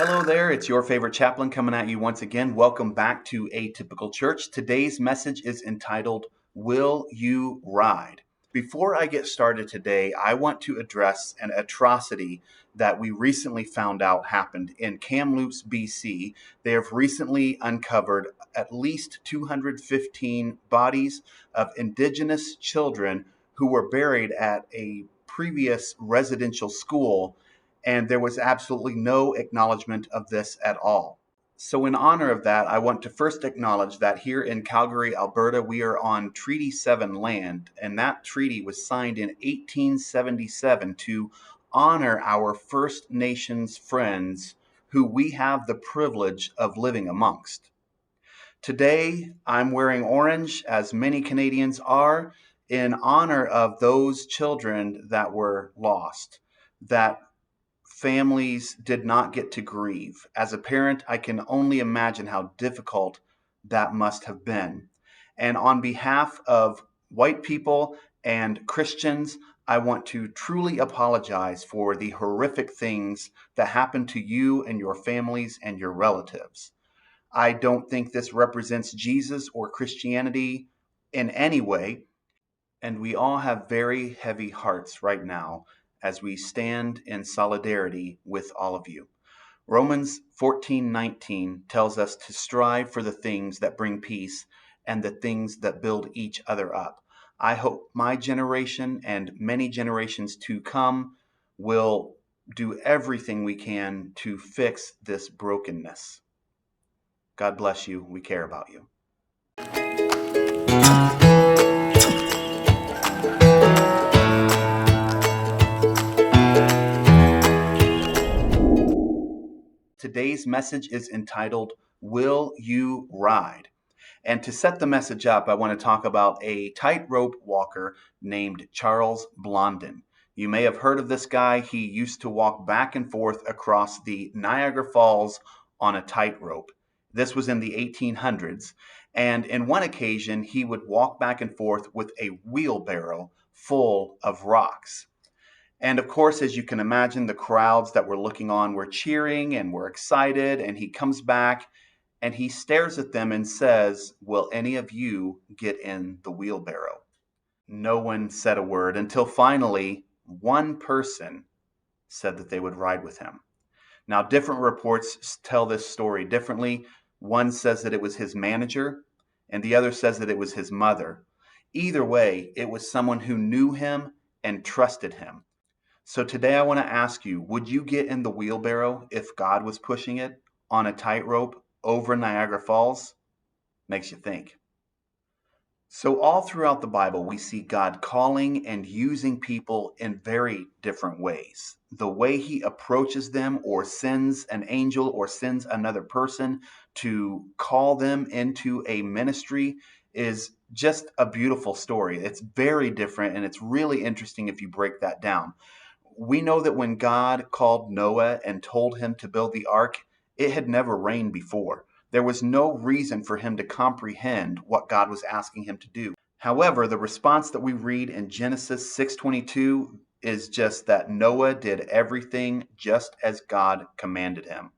Hello there, it's your favorite chaplain coming at you once again. Welcome back to Atypical Church. Today's message is entitled, Will You Ride? Before I get started today, I want to address an atrocity that we recently found out happened in Kamloops, BC. They have recently uncovered at least 215 bodies of Indigenous children who were buried at a previous residential school, and there was absolutely no acknowledgement of this at all. So, in honor of that, I want to first acknowledge that here in Calgary, Alberta, we are on Treaty 7 land, and that treaty was signed in 1877 to honor our First Nations friends who we have the privilege of living amongst. Today, I'm wearing orange, as many Canadians are, in honor of those children that were lost, that families did not get to grieve. As a parent, I can only imagine how difficult that must have been. And on behalf of white people and Christians, I want to truly apologize for the horrific things that happened to you and your families and your relatives. I don't think this represents Jesus or Christianity in any way, and we all have very heavy hearts right now as we stand in solidarity with all of you. Romans 14:19 tells us to strive for the things that bring peace and the things that build each other up. I hope my generation and many generations to come will do everything we can to fix this brokenness. God bless you. We care about you. Today's message is entitled, Will You Ride? And to set the message up, I want to talk about a tightrope walker named Charles Blondin. You may have heard of this guy. He used to walk back and forth across the Niagara Falls on a tightrope. This was in the 1800s. And in one occasion, he would walk back and forth with a wheelbarrow full of rocks. And of course, as you can imagine, the crowds that were looking on were cheering and were excited. And he comes back and he stares at them and says, Will any of you get in the wheelbarrow? No one said a word until finally one person said that they would ride with him. Now, different reports tell this story differently. One says that it was his manager, and the other says that it was his mother. Either way, it was someone who knew him and trusted him. So today I want to ask you, would you get in the wheelbarrow if God was pushing it on a tightrope over Niagara Falls? Makes you think. So all throughout the Bible, we see God calling and using people in very different ways. The way he approaches them or sends an angel or sends another person to call them into a ministry is just a beautiful story. It's very different, and it's really interesting if you break that down. We know that when God called Noah and told him to build the ark, it had never rained before. There was no reason for him to comprehend what God was asking him to do. However, the response that we read in Genesis 6:22 is just that Noah did everything just as God commanded him.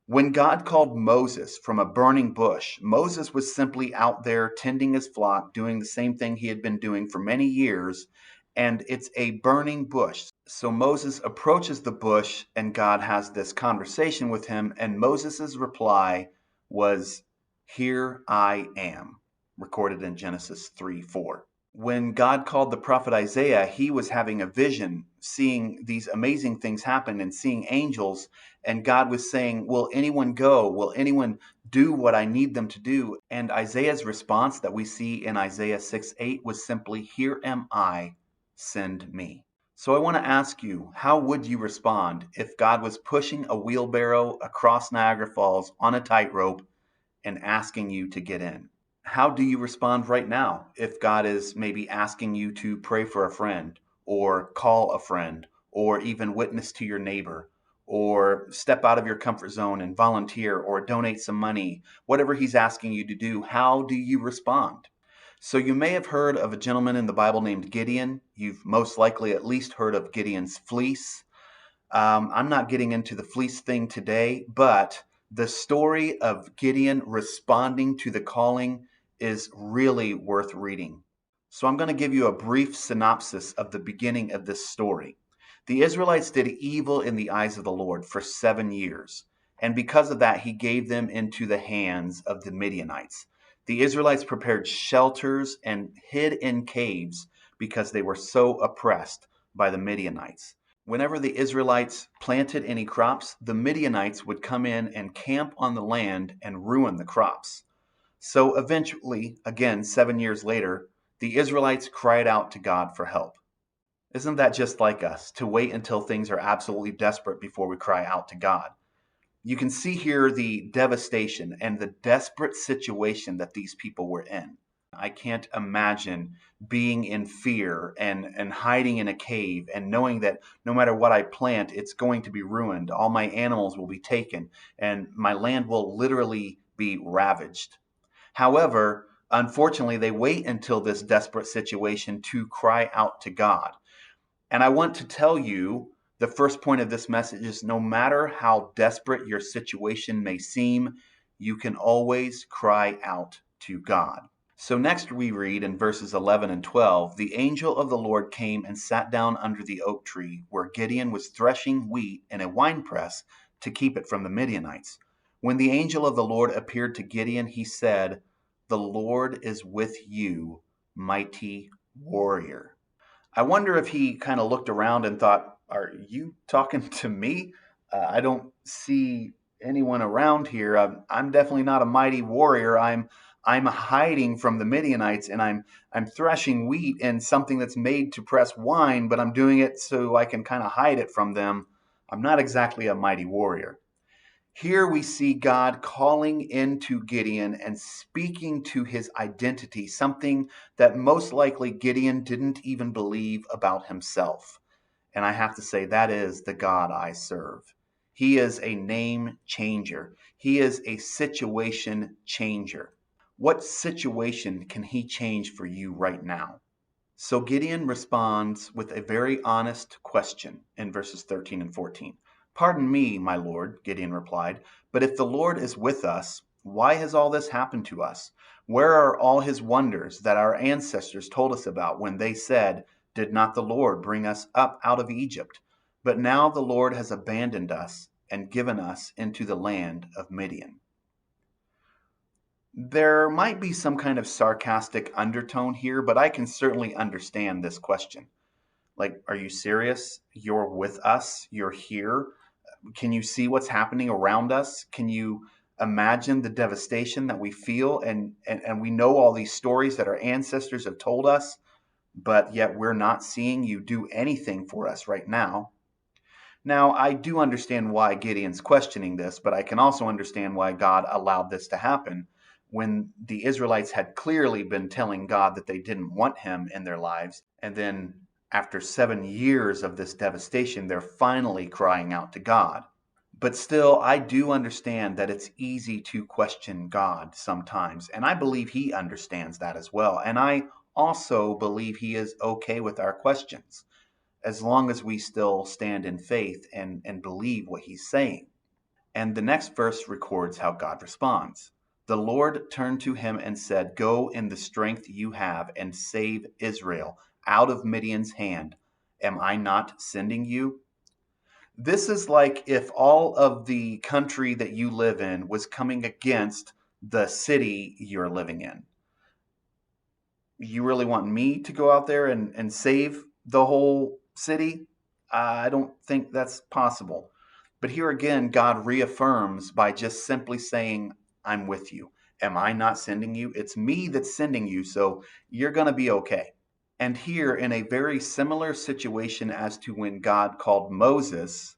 When God called Moses from a burning bush, Moses was simply out there tending his flock, doing the same thing he had been doing for many years, and it's a burning bush. So Moses approaches the bush, and God has this conversation with him, and Moses' reply was, Here I am, recorded in Genesis 3:4. When God called the prophet Isaiah, he was having a vision, seeing these amazing things happen and seeing angels. And God was saying, Will anyone go? Will anyone do what I need them to do? And Isaiah's response that we see in Isaiah 6:8 was simply, Here am I, send me. So I want to ask you, how would you respond if God was pushing a wheelbarrow across Niagara Falls on a tightrope and asking you to get in? How do you respond right now if God is maybe asking you to pray for a friend or call a friend or even witness to your neighbor or step out of your comfort zone and volunteer or donate some money, whatever he's asking you to do, how do you respond? So you may have heard of a gentleman in the Bible named Gideon. You've most likely at least heard of Gideon's fleece. I'm not getting into the fleece thing today, but the story of Gideon responding to the calling is really worth reading. So I'm going to give you a brief synopsis of the beginning of this story. The Israelites did evil in the eyes of the Lord for 7 years, and because of that, he gave them into the hands of the Midianites. The Israelites prepared shelters and hid in caves because they were so oppressed by the Midianites. Whenever the Israelites planted any crops, the Midianites would come in and camp on the land and ruin the crops. So eventually, again, 7 years later, the Israelites cried out to God for help. Isn't that just like us, to wait until things are absolutely desperate before we cry out to God? You can see here the devastation and the desperate situation that these people were in. I can't imagine being in fear and hiding in a cave and knowing that no matter what I plant, it's going to be ruined. All my animals will be taken and my land will literally be ravaged. However, unfortunately, they wait until this desperate situation to cry out to God. And I want to tell you the first point of this message is no matter how desperate your situation may seem, you can always cry out to God. So next we read in verses 11 and 12, the angel of the Lord came and sat down under the oak tree where Gideon was threshing wheat in a winepress to keep it from the Midianites. When the angel of the Lord appeared to Gideon, he said, "The Lord is with you, mighty warrior." I wonder if he kind of looked around and thought, "Are you talking to me? I don't see anyone around here. I'm definitely not a mighty warrior. I'm hiding from the Midianites, and I'm threshing wheat in something that's made to press wine, but I'm doing it so I can kind of hide it from them. I'm not exactly a mighty warrior." Here we see God calling into Gideon and speaking to his identity, something that most likely Gideon didn't even believe about himself. And I have to say, that is the God I serve. He is a name changer, he is a situation changer. What situation can he change for you right now? So Gideon responds with a very honest question in verses 13 and 14. "Pardon me, my Lord," Gideon replied, "but if the Lord is with us, why has all this happened to us? Where are all his wonders that our ancestors told us about when they said, 'Did not the Lord bring us up out of Egypt?' But now the Lord has abandoned us and given us into the land of Midian." There might be some kind of sarcastic undertone here, but I can certainly understand this question. Like, are you serious? You're with us. You're here. Can you see what's happening around us? Can you imagine the devastation that we feel? And we know all these stories that our ancestors have told us, but yet we're not seeing you do anything for us right now. Now, I do understand why Gideon's questioning this, but I can also understand why God allowed this to happen when the Israelites had clearly been telling God that they didn't want him in their lives. And then, after 7 years of this devastation, they're finally crying out to God. But still, I do understand that it's easy to question God sometimes. And I believe he understands that as well. And I also believe he is okay with our questions as long as we still stand in faith and believe what he's saying. And the next verse records how God responds. "The Lord turned to him and said, 'Go in the strength you have and save Israel out of Midian's hand. Am I not sending you?'" This is like if all of the country that you live in was coming against the city you're living in. You really want me to go out there and save the whole city? I don't think that's possible. But here again, God reaffirms by just simply saying, "I'm with you. Am I not sending you? It's me that's sending you, so you're going to be okay." And here, in a very similar situation as to when God called Moses,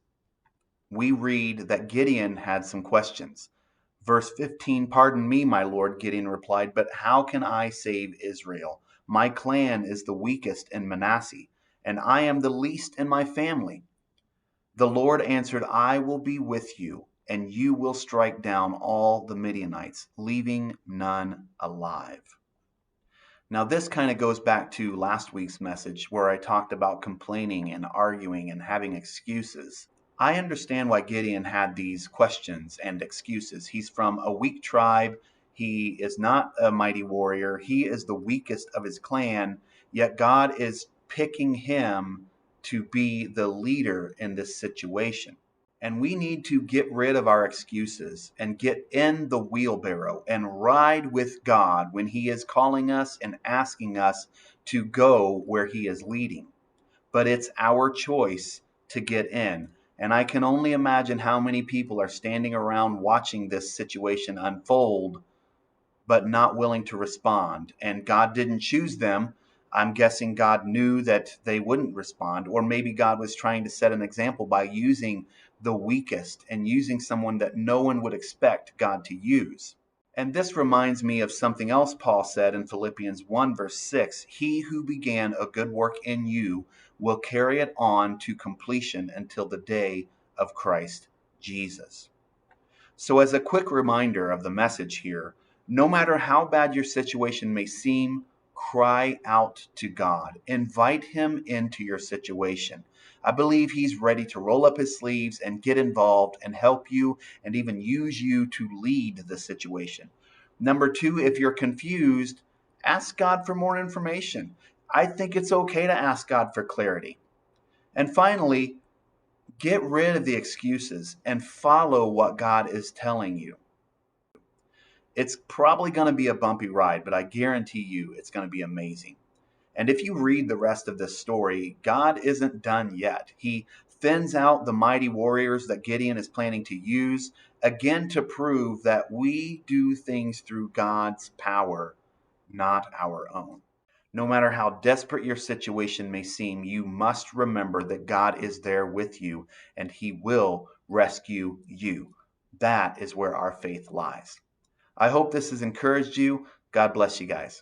we read that Gideon had some questions. Verse 15, "Pardon me, my Lord," Gideon replied, "but how can I save Israel? My clan is the weakest in Manasseh, and I am the least in my family." The Lord answered, "I will be with you, and you will strike down all the Midianites, leaving none alive." Now, this kind of goes back to last week's message where I talked about complaining and arguing and having excuses. I understand why Gideon had these questions and excuses. He's from a weak tribe. He is not a mighty warrior. He is the weakest of his clan, yet God is picking him to be the leader in this situation. And we need to get rid of our excuses and get in the wheelbarrow and ride with God when He is calling us and asking us to go where He is leading. But it's our choice to get in. And I can only imagine how many people are standing around watching this situation unfold, but not willing to respond. And God didn't choose them. I'm guessing God knew that they wouldn't respond, or maybe God was trying to set an example by using the weakest and using someone that no one would expect God to use. And this reminds me of something else Paul said in Philippians 1, verse 6. He who began a good work in you will carry it on to completion until the day of Christ Jesus. So, as a quick reminder of the message here, no matter how bad your situation may seem, cry out to God. Invite Him into your situation. I believe He's ready to roll up His sleeves and get involved and help you and even use you to lead the situation. Number two, if you're confused, ask God for more information. I think it's okay to ask God for clarity. And finally, get rid of the excuses and follow what God is telling you. It's probably going to be a bumpy ride, but I guarantee you it's going to be amazing. And if you read the rest of this story, God isn't done yet. He thins out the mighty warriors that Gideon is planning to use, again to prove that we do things through God's power, not our own. No matter how desperate your situation may seem, you must remember that God is there with you and He will rescue you. That is where our faith lies. I hope this has encouraged you. God bless you guys.